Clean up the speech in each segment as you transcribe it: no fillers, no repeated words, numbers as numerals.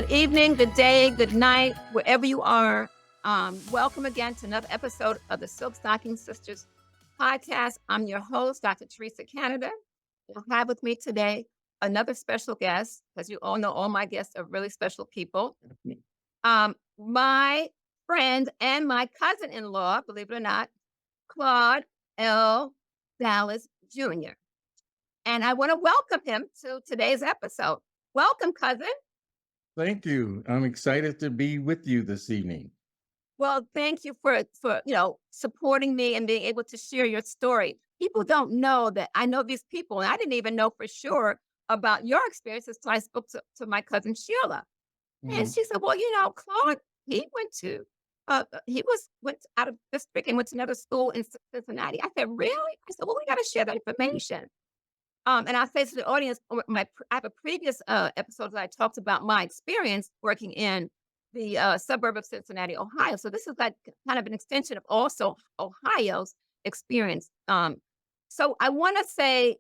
Good evening, good day, good night, wherever you are. Welcome again to another episode of the Silk Stocking Sisters podcast. I'm your host, Dr. Teresa Canada. I have with me today another special guest, because you all know all my guests are really special people. My friend and my cousin-in-law, believe it or not, Claude L. Dallas Jr. And I want to welcome him to today's episode. Welcome, cousin. Thank you. I'm excited to be with you this evening. Well, thank you for supporting me and being able to share your story. People don't know that I know these people, and I didn't even know for sure about your experiences until I spoke to my cousin Sheila. And Mhm. she said, "Well, Claude, he went out of district and went to another school in Cincinnati." I said, "Really?" I said, "Well, we got to share that information." And I say to the audience, I have a previous episode that I talked about my experience working in the suburb of Cincinnati, Ohio. So this is like kind of an extension of also Ohio's experience. So I want to say,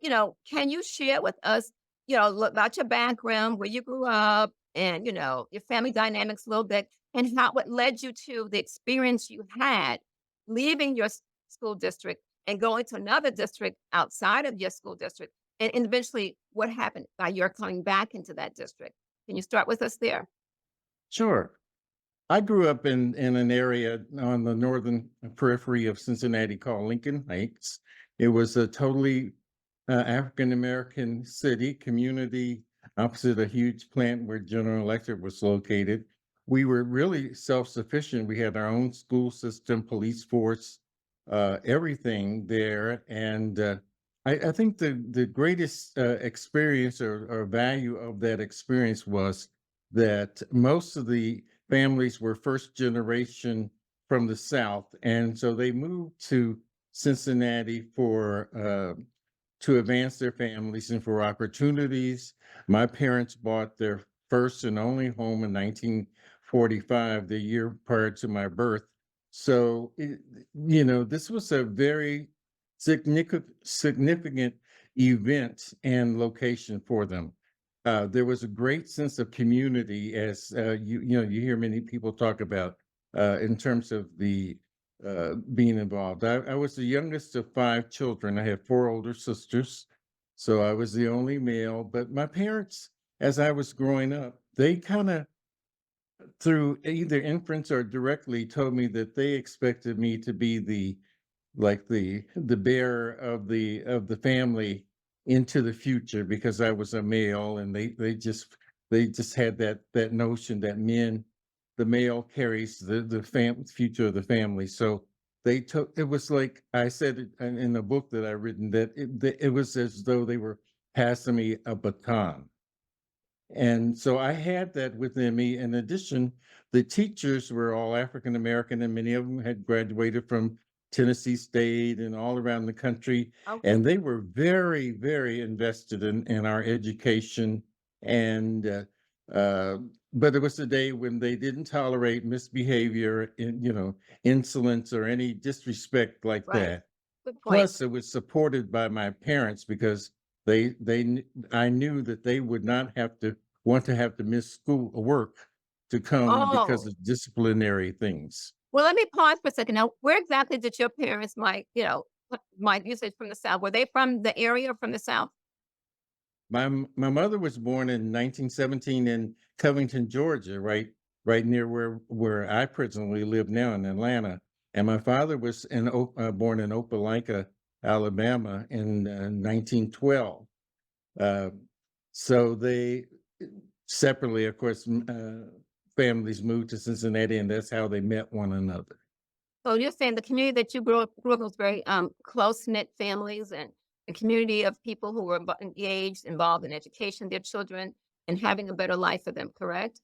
can you share with us, about your background, where you grew up, and your family dynamics a little bit, and what led you to the experience you had leaving your school district and going to another district outside of your school district, and eventually what happened by your coming back into that district? Can you start with us there? Sure. I grew up in an area on the northern periphery of Cincinnati called Lincoln Heights. It was a totally African American city, community opposite a huge plant where General Electric was located. We were really self sufficient. We had our own school system, police force, everything there. And I think the greatest experience or value of that experience was that most of the families were first generation from the South, and so they moved to Cincinnati for to advance their families and for opportunities. My parents bought their first and only home in 1945, the year prior to my birth. So, this was a very significant event and location for them. There was a great sense of community, as you hear many people talk about in terms of the being involved. I was the youngest of five children. I have four older sisters, so I was the only male. But my parents, as I was growing up, they kind of, through either inference or directly, told me that they expected me to be the bearer of the family into the future because I was a male, and they just had that notion that the male carries the future of the family. So they took it was like I said it in the book that I written, that it was as though they were passing me a baton. And so I had that within me. In addition, the teachers were all African American, and many of them had graduated from Tennessee State and all around the country. Okay. And they were very, very invested in our education. And uh, but it was a day when they didn't tolerate misbehavior, insolence or any disrespect like Right. that. Good point. Plus, it was supported by my parents because I knew that they would not have to miss school or work to come because Oh, of disciplinary things. well, let me pause for a second. Now, where exactly did your parents, you said from the South, were they from the area or from the South? My mother was born in 1917 in Covington, Georgia, right near where I presently live now in Atlanta. And my father was born in Opelika, Alabama in 1912. Uh, so they separately, of course, families moved to Cincinnati, and that's how they met one another. So you're saying the community that you grew up in was very close-knit families, and a community of people who were engaged, involved in education, their children, and having a better life for them, correct?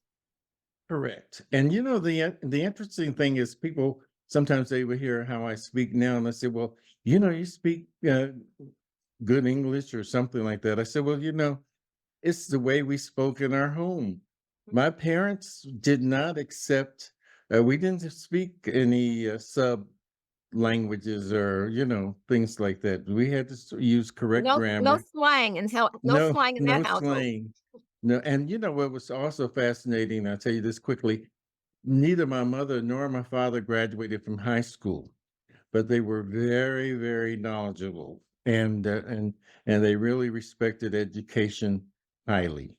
Correct. And the interesting thing is, people sometimes they will hear how I speak now, and they say, "Well, you speak good English or something like that." I said, "Well, it's the way we spoke in our home. My parents did not accept. We didn't speak any sub languages or things like that. We had to use correct No grammar. slang, and no No, slang in their no household. slang. No, and you know what was also fascinating, I'll tell you this quickly. Neither my mother nor my father graduated from high school, but they were very, very knowledgeable, and they really respected education highly.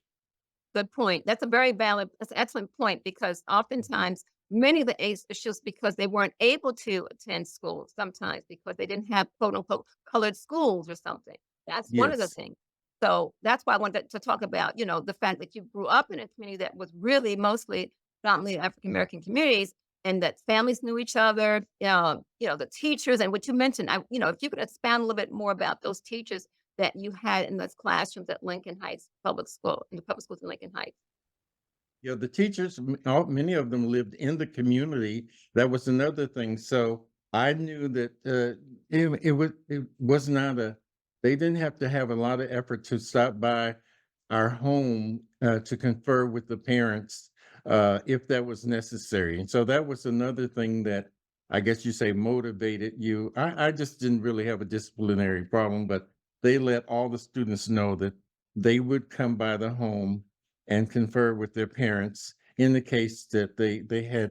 Good point. That's an excellent point because oftentimes many of the ACE issues because they weren't able to attend school sometimes because they didn't have quote unquote colored schools or something. That's one of the Yes, things. So that's why I wanted to talk about, the fact that you grew up in a community that was really mostly predominantly African American communities and that families knew each other, the teachers and what you mentioned. If you could expand a little bit more about those teachers that you had in those classrooms at Lincoln Heights Public School in the public schools in Lincoln Heights. yeah, the teachers, many of them lived in the community. That was another thing. So I knew that it was not a. They didn't have to have a lot of effort to stop by our home to confer with the parents if that was necessary. And so that was another thing that I guess you say motivated you. I just didn't really have a disciplinary problem, but they let all the students know that they would come by the home and confer with their parents in the case that they had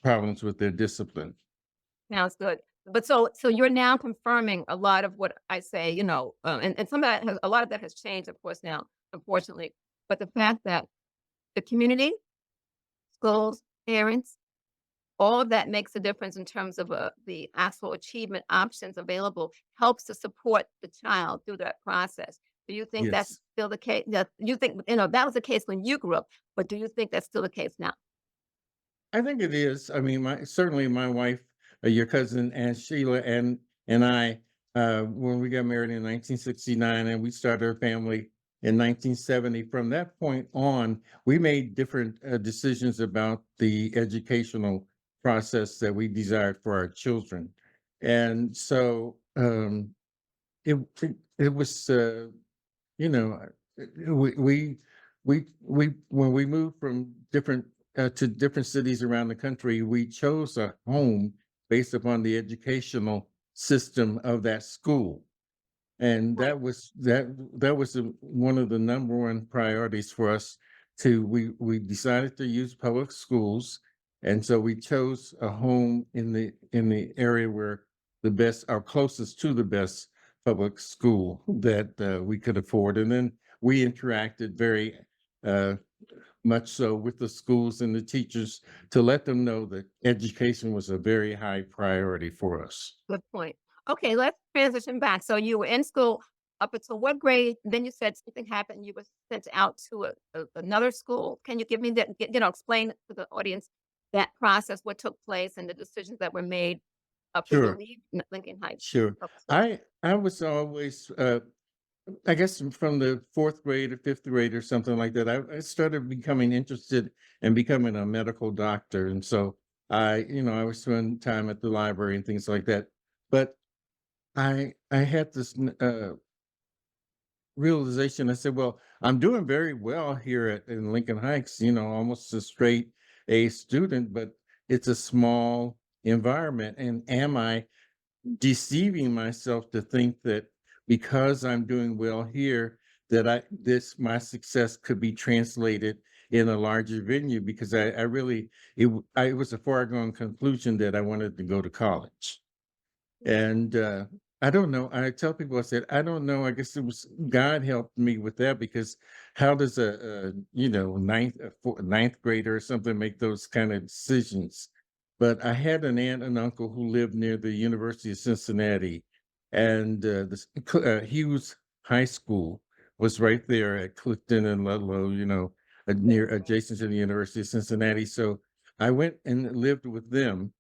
problems with their discipline. Sounds good. But so you're now confirming a lot of what I say, and some of that has a lot of that has changed, of course, now, unfortunately. But the fact that the community, schools, parents, all of that makes a difference in terms of the actual achievement options available, helps to support the child through that process. Do you think that's Yes, still the case? That you think that was the case when you grew up, but do you think that's still the case now? I think it is. I mean, my certainly my wife, your cousin, and Sheila, and I, when we got married in 1969, and we started our family in 1970. From that point on, we made different decisions about the educational process that we desired for our children, and so it was. You know, we when we moved from different to different cities around the country, we chose a home based upon the educational system of that school. And Right. that was one of the number one priorities for us to we decided to use public schools, and so we chose a home in the area where the best or closest to the best public school that we could afford, and then we interacted very uh, much so with the schools and the teachers to let them know that education was a very high priority for us. Good point. Okay, let's transition back. So you were in school up until what grade? Then you said something happened. You were sent out to another school. Can you give me that? Explain to the audience that process, what took place, and the decisions that were made for you to Sure. leave Lincoln Heights Sure. Public School. I was always I guess from the 4th grade or 5th grade or something like that, I started becoming interested in becoming a medical doctor. And so I would spend time at the library and things like that. But I had this realization. I said, well, I'm doing very well here in Lincoln Heights, almost a straight A student, but it's a small environment. And am I deceiving myself to think that because I'm doing well here, that my success could be translated in a larger venue because I really it was a foregone conclusion that I wanted to go to college. And I don't know. I tell people, I said, I don't know. I guess it was God helped me with that because how does a ninth grader or something make those kind of decisions? But I had an aunt and uncle who lived near the University of Cincinnati, and Hughes High School was right there at Clifton and Ludlow, near adjacent to the University of Cincinnati. So I went and lived with them,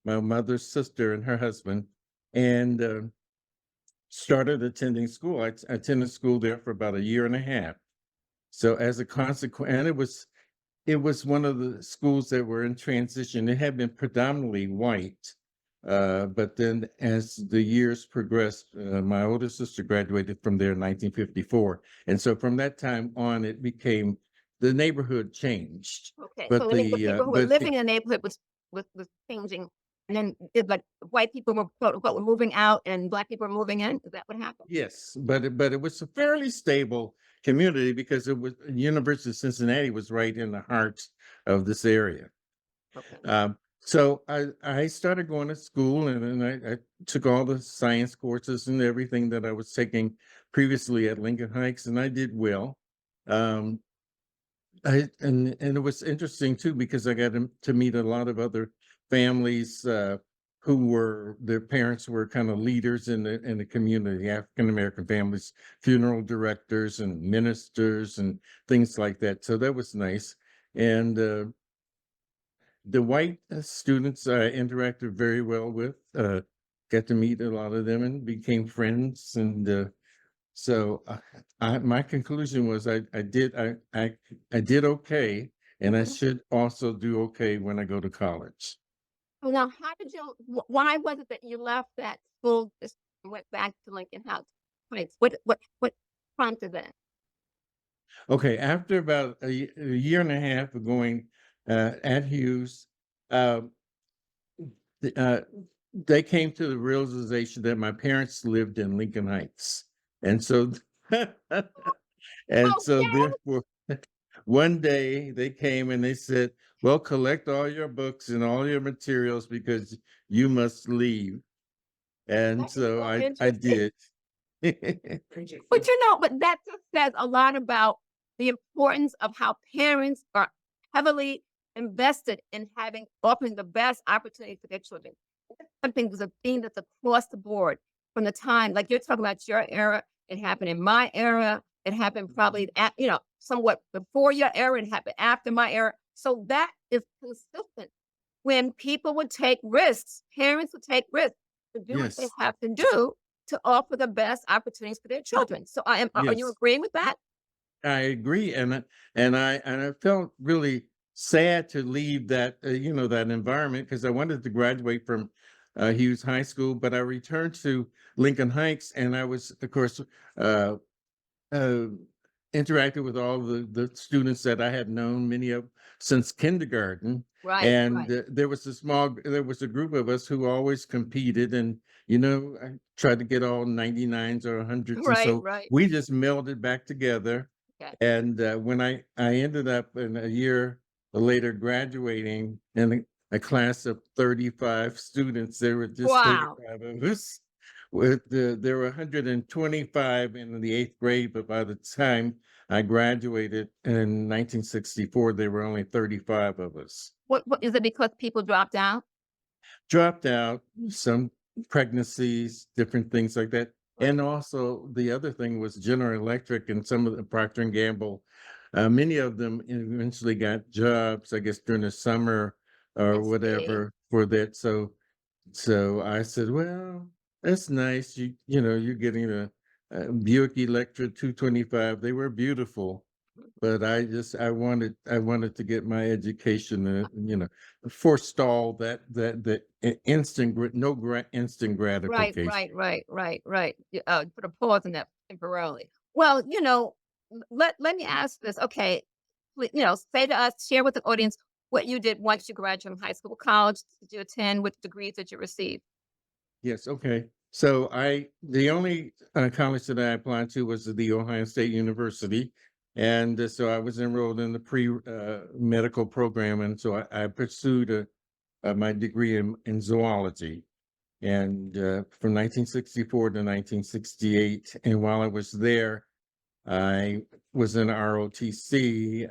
my mother's sister and her husband, and started attending school. I attended school there for about a year and a half. So as a consequence, and it was one of the schools that were in transition. It had been predominantly white, but then as the years progressed, my older sister graduated from there in 1954, and so from that time on, it became the neighborhood changed, Okay, so but the people who were but living in the neighborhood was changing, and then like white people were quote unquote were moving out, and black people were moving in. Is that what happened? yes, but it was fairly stable. community because it was University of Cincinnati was right in the heart of this area. Okay. So I started going to school and I took all the science courses and everything that I was taking previously at Lincoln Heights, and I did well. Um, and it was interesting too because I got to meet a lot of other families who were their parents were kind of leaders in the community, African American families, funeral directors and ministers and things like that. So that was nice. And the white students I interacted very well with, got to meet a lot of them and became friends. And so my conclusion was I did okay, and I Mhm. should also do okay when I go to college. So now, how did you? Why was it that you left that school just and went back to Lincoln House Heights? What prompted that? Okay, after about a year and a half of going at Hughes, uh, uh, they came to the realization that my parents lived in Lincoln Heights, and so and Oh so yeah. therefore, one day they came and they said, "Well, collect all your books and all your materials because you must leave." And That is so so I interesting. did. But but that just says a lot about the importance of how parents are heavily invested in having offering the best opportunity for their children. That's something was a theme that's across the board from the time, like you're talking about your era, it happened in my era, it happened probably at, somewhat before your era, it happened after my era. So that is consistent. When people would take risks, parents would take risks to do what they Yes, have to do to offer the best opportunities for their children. So are you yes. agreeing with that? I agree, and I felt really sad to leave that that environment because I wanted to graduate from Hughes High School, but I returned to Lincoln Heights, and I was, of course, uh, uh, interacted with all the students that I had known, many of since kindergarten, Right, and right, there was a group of us who always competed, and I tried to get all 99s or hundreds, and right, so right. we just melded back together Okay. and when I ended up in a year later graduating in a class of 35 students, there were just Wow. 35 of us. There were 125 in the eighth grade, but by the time I graduated in 1964, there were only 35 of us. What is it because people dropped out? Dropped out, some pregnancies, different things like that. Right. And also the other thing was General Electric and some of the Procter and Gamble. Many of them eventually got jobs, I guess, during the summer I or see. whatever for that. So I said, well, that's nice. You're getting a Buick Electra 225. They were beautiful, but I wanted to get my education, forestall that instant Right, gratification. right, right, right, right. Put a pause in that temporarily. Well, let me ask this. Okay, say to us, share with the audience what you did once you graduated from high school. What college did you attend? What degrees did you receive? Yes, okay. So the only college that I applied to was the Ohio State University, and so I was enrolled in the pre medical program, and so I pursued my degree in zoology. And from 1964 to 1968. And while I was there, I was in ROTC.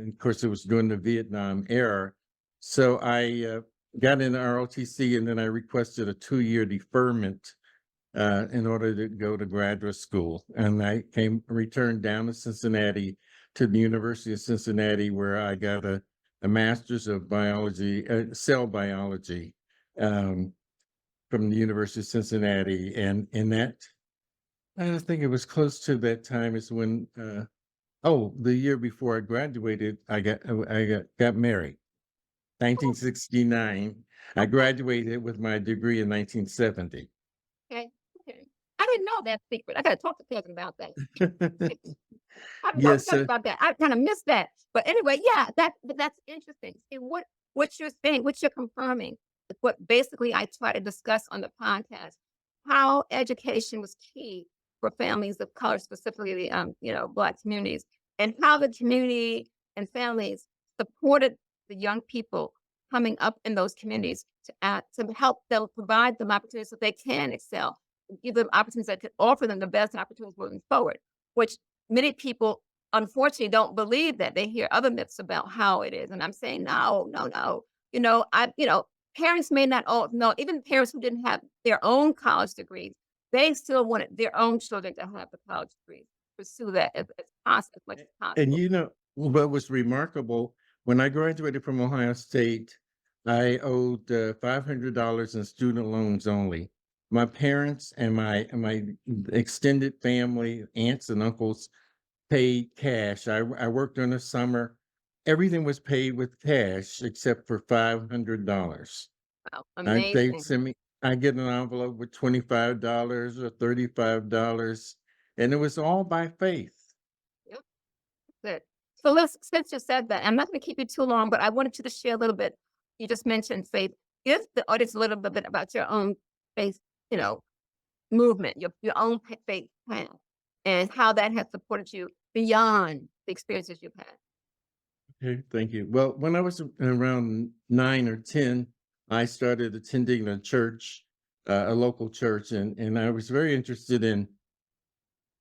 Of course, it was during the Vietnam era. So I got in ROTC and then I requested a 2-year deferment in order to go to graduate school. And I returned down to Cincinnati to the University of Cincinnati, where I got a master's of biology, cell biology. Um, from the University of Cincinnati, and in that, I think it was close to that time is when, the year before I graduated, I got married. Oh, 1969. I okay, graduated with my degree in 1970. okay, okay. I didn't know that secret. I got to talk to Kevin about that. I've never Yes, thought about that. I kinda missed that. But anyway, yeah, that's interesting. See, what you're saying, what you're confirming is what basically I try to discuss on the podcast, how education was key for families of color, specifically the, Black communities, and how the community and families supported the young people coming up in those communities to help them provide them opportunities so they can excel, give them opportunities that could offer them the best opportunities moving forward, which many people unfortunately don't believe that. They hear other myths about how it is. And I'm saying, no, no, no. Parents may not all know, even parents who didn't have their own college degrees, they still wanted their own children to have the college degrees, pursue that as much as And possible. you know what was remarkable, when I graduated from Ohio State, I owed $500 in student loans only. My parents and my extended family, aunts and uncles, paid cash. I worked during the summer. Everything was paid with cash except for $500. Wow, They amazing. sent me. I get an envelope with $25 or $35, and it was all by faith. Yep, good. So since you said that, I'm not going to keep you too long, but I wanted you to share a little bit. You just mentioned faith. Give the audience a little bit about your own faith, you know, movement, your own faith path, and how that has supported you beyond the experiences you've had. Okay, thank you. Well, when I was around 9 or 10, I started attending a church, a local church, and I was very interested in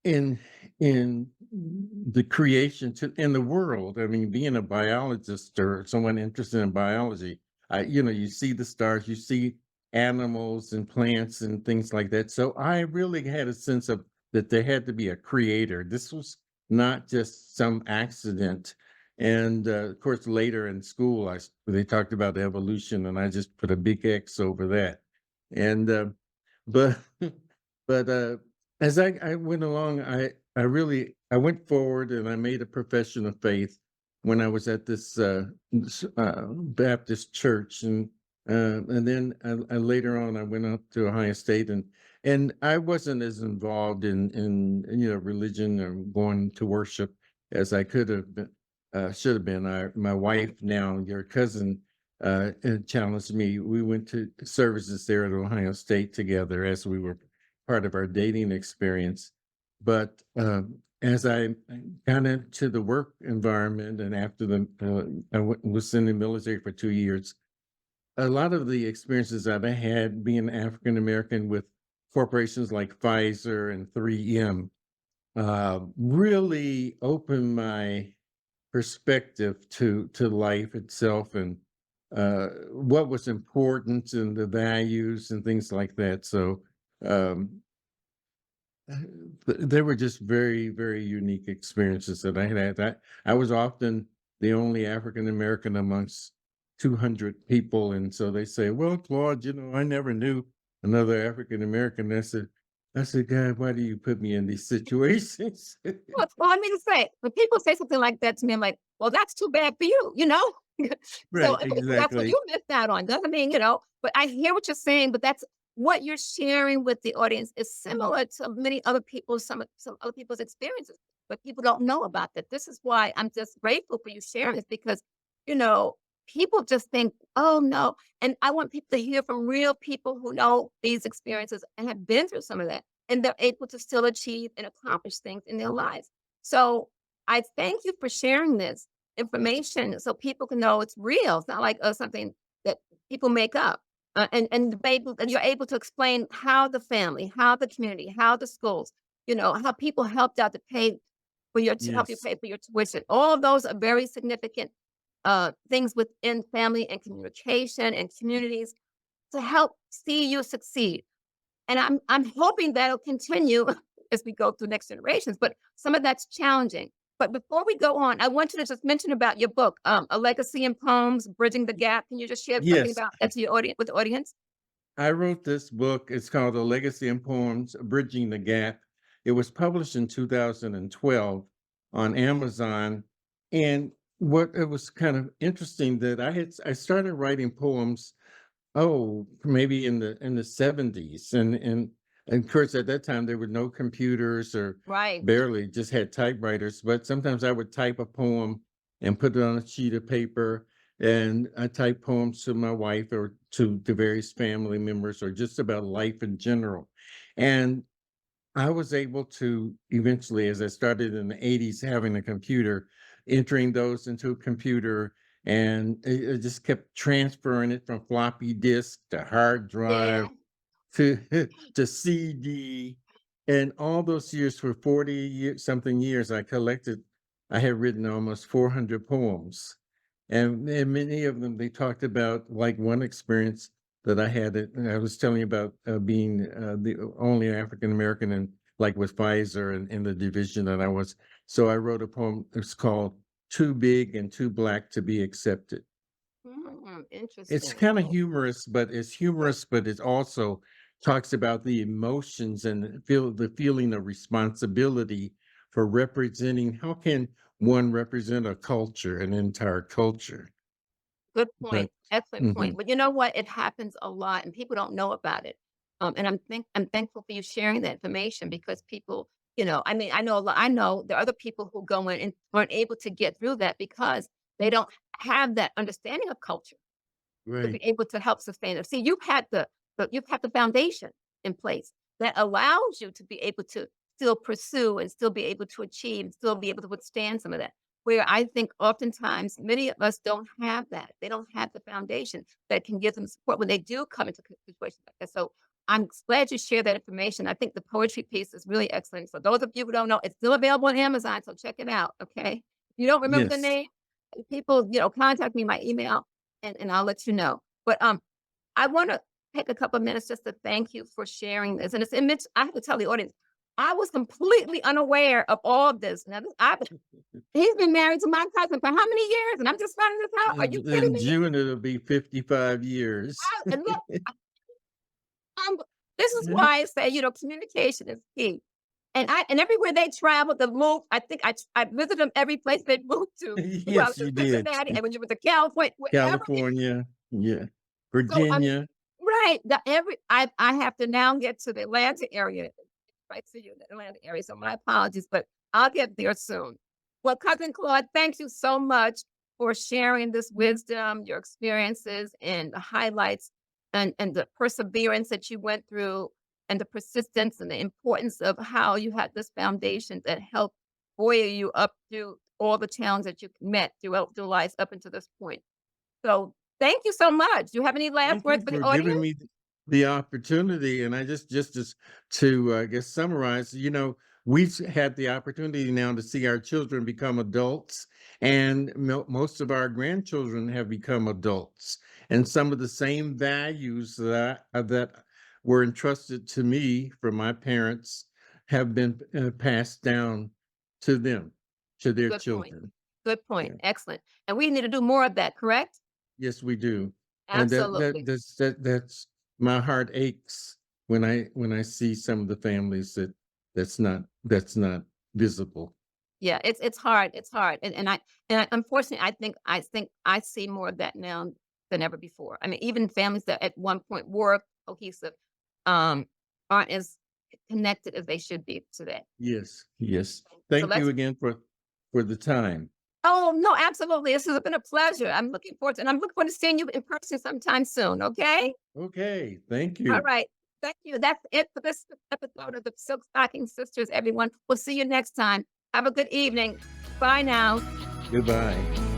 in the creation to in the world. I mean, being a biologist or someone interested in biology, you see the stars, you see animals and plants and things like that. So I really had a sense of that there had to be a creator. This was not just some accident. And of course, later in school, they talked about evolution, and I just put a big X over that. And but but as I went along, I went forward and I made a profession of faith when I was at this Baptist church, and then later on I went up to Ohio State, and I wasn't as involved in religion or going to worship as I could have been, should have been. My wife, now your cousin, challenged me. We went to services there at Ohio State together as we were part of our dating experience. But as I got into the work environment, and after was in the military for 2 years, a lot of the experiences I've had being African American with corporations like Pfizer and 3M really opened my perspective to life itself, and what was important and the values and things like that. So um, they were just very, very unique experiences that I had. I was often the only African American amongst 200 people, and so they say, "Well, Claude, I never knew another African American." I said, "God, why do you put me in these situations?" Well, I mean to say, when people say something like that to me, I'm like, well, that's too bad for you, you know? So Right, if that's what exactly. you missed out on. Doesn't mean, but I hear what you're saying, but that's what you're sharing with the audience is similar to many other people's, some other people's experiences, but people don't know about that. This is why I'm just grateful for you sharing this because, you know, people just think, oh no. And I want people to hear from real people who know these experiences and have been through some of that and they're able to still achieve and accomplish things in their lives. So I thank you for sharing this information so people can know it's real. It's not like something that people make up. And you're able to explain how the family, how the community, how the schools, how people helped out to pay for help you Yes. pay for your tuition. All of those are very significant things within family and communication and communities to help see you succeed. And I'm hoping that'll continue as we go through next generations, but some of that's challenging. But before we go on, I want you to just mention about your book, A Legacy in Poems, Bridging the Gap. Can you just share something Yes, about that to your audience with the audience? I wrote this book. It's called "A Legacy in Poems: Bridging the Gap." It was published in 2012 on Amazon, and what it was kind of interesting that I started writing poems, maybe in the 70s, and of course at that time there were no computers, or Right. barely, just had typewriters. But sometimes I would type a poem and put it on a sheet of paper, and I type poems to my wife or to various family members, or just about life in general. And I was able to eventually, as I started in the '80s, having a computer, entering those into a computer, and it just kept transferring it from floppy disk to hard Yeah. drive to to CD, and all those years for 40 something years, I had written almost 400 poems. And many of them, they talked about like one experience that I had, I was telling you about being the only African American in like with Pfizer and in the division that I was. So I wrote a poem. It's called "Too Big and Too Black to Be Accepted." It's Interesting. kinda humorous, but it also talks about the emotions and the feeling of responsibility for representing how can one represent a culture, an entire culture? Good But point. Excellent point. mhm, But you know what? It happens a lot and people don't know about it. And I'm thankful for you sharing that information because people, I mean, I know there are other people who go in and aren't able to get through that because they don't have that understanding of culture to be right. able to help sustain it. See, you've had the foundation in place that allows you to be able to still pursue and still be able to achieve and still be able to withstand some of that. Where I think oftentimes many of us don't have that. They don't have the foundation that can give them support when they do come into situations like that. So I'm glad you shared that information. I think the poetry piece is really excellent. So those of you who don't know, it's still available on Amazon. So check it out. Okay. If you don't remember the Yes. name, people, contact me, my email, and I'll let you know. But, I wanna take a couple of minutes just to thank you for sharing this, and it's immense. I have to tell the audience, I was completely unaware of all of this. Now this he's been married to my cousin for how many years? And I'm just finding this out. Are you kidding In me? June, it'll be 55 years. And look, um, this is why I say, communication is key. And everywhere they traveled, the move, I think I visited them every place they moved to. Well, Yes, to you did. Cincinnati, and when you went to California, wherever California, yeah, so, I mean Virginia. right, I have to now get to the Atlanta area, right to you, the Atlanta area, so my apologies, but I'll get there soon. Well, cousin Claude, thank you so much for sharing this wisdom, your experiences, and the highlights, and the perseverance that you went through, and the persistence, and the importance of how you had this foundation that helped buoy you up through all the challenges that you met throughout your life up until this point. So, thank you so much. Do you have any last Thank words you for the for giving audience? me the opportunity. And I just as to I guess summarize, we've had the opportunity now to see our children become adults, and most of our grandchildren have become adults. And some of the same values that were entrusted to me from my parents have been passed down to them, to their Good point. children. Good point. Yeah. Excellent. And we need to do more of that, correct? Yes, we do. And Absolutely. that's my heart aches when I see some of the families that's not visible. Yeah, it's hard. It's hard. And unfortunately I think I see more of that now than ever before. I mean, even families that at one point were cohesive um aren't as connected as they should be today. Yes, yes. So Thank you let's again for the time. Oh, no, absolutely. This has been a pleasure. I'm looking forward to and I'm looking forward to seeing you in person sometime soon, okay? Okay, thank All you. right. Thank you. That's it for this episode of the Silk Stocking Sisters, everyone. We'll see you next time. Have a good evening. Bye now. Goodbye.